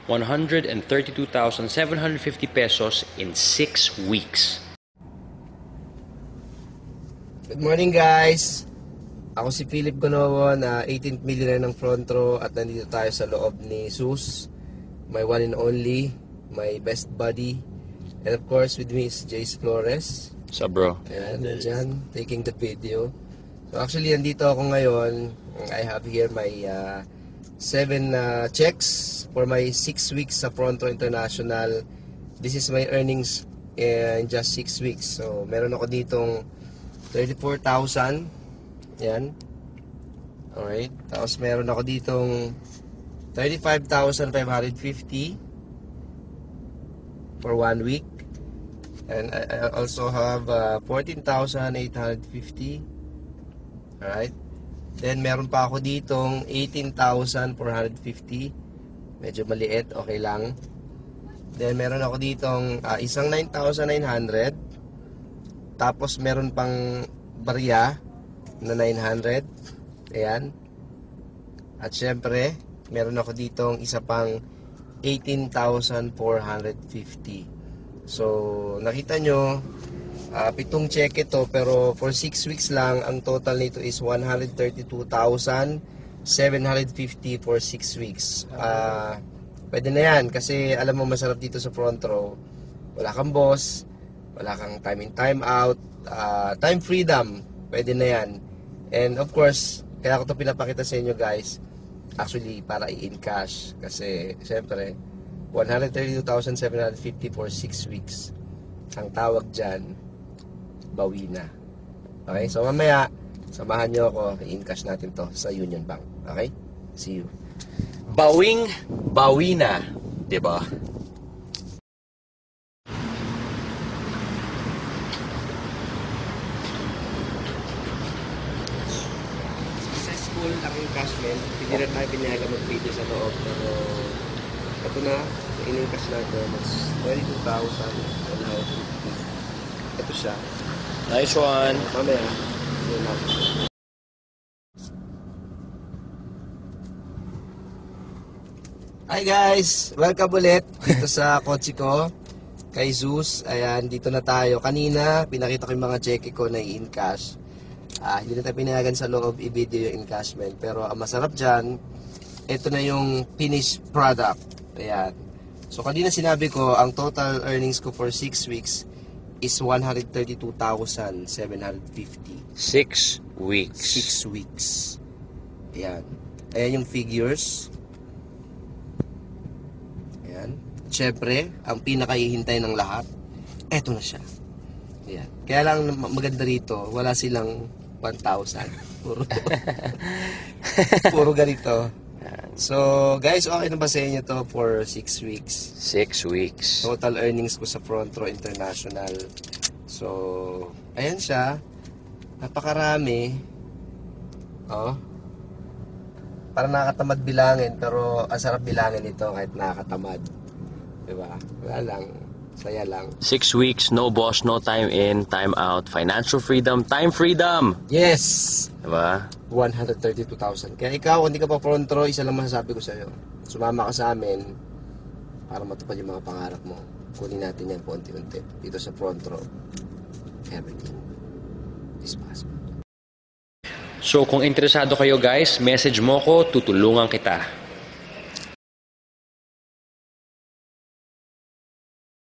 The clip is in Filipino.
132,750 pesos in 6 weeks. Good morning guys! Ako si Philip Gonowo na 18th millionaire ng front row at nandito tayo sa loob ni Zeus, my one and only, my best buddy, and of course with me is Jace Flores. What's up, bro? Ayan, nandyan, taking the video. So actually, nandito ako ngayon. I have here my 7 checks for my 6 weeks sa front row international. This is my earnings in just 6 weeks. So meron ako ditong 34,000. Yan. Alright. Tapos meron ako ditong 35,550 for 1 week. And I also have 14,850. Alright. Then meron pa ako ditong 18,450. Medyo maliit. Okay lang. Then meron ako ditong isang 9,900. Tapos meron pang barya na 900. Ayan. At syempre, meron ako ditong isa pang 18,450. So, nakita nyo, 7 check ito, pero for 6 weeks lang, ang total nito is 132,750 for 6 weeks. Pwede na yan, kasi alam mo masarap dito sa front row. Wala kang boss, wala kang time in, time out, time freedom, pwede na yan. And of course, kaya ko ito pinapakita sa inyo guys, actually para i-in cash, kasi syempre 132,750 for 6 weeks. Ang tawag dyan, bawi na. Okay, so mamaya samahan nyo ako, i-in cash natin to sa Union Bank. Okay, see you. Bawing, bawi na, diba? Ang encashment, hindi na tayo pinayagan mag-video sa loob, pero ito na, in-encash natin, mas 22,150. Ito siya. Nice one. Mamaya, yun natin. Hi guys! Welcome ulit dito sa kotse ko, kay Zeus. Ayan, dito na tayo. Kanina, pinakita ko yung mga cheque ko na i-encash. Hindi na tayo pinayagan sa loob i-video yung encashment. Pero ang masarap dyan, ito na yung finished product. Ayan. So kanina sinabi ko, ang total earnings ko for 6 weeks is 132,750. 6 weeks. 6 weeks. Ayan. Ayan yung figures. Ayan. Siyempre, ang pinakahihintay ng lahat, eto na siya. Ayan. Kaya lang maganda rito, wala silang 1,000. Puro ganito. So, guys, okay na ba sa inyo to for 6 weeks? 6 weeks. Total earnings ko sa Front Row International. So, ayan siya. Napakarami. Oh. Parang nakakatamad bilangin, pero ang sarap bilangin ito kahit nakakatamad. Diba? Wala lang. Saya lang. 6 weeks, no boss, no time in, time out, financial freedom, time freedom! Yes! Diba? 132,000. Kaya ikaw, hindi ka pa front row, isa lang masasabi ko sa'yo. Sumama ka sa amin para matupad yung mga pangarap mo. Kunin natin yan po unti-unti. Dito sa front row, everything is possible. So kung interesado kayo guys, message mo ko, tutulungan kita.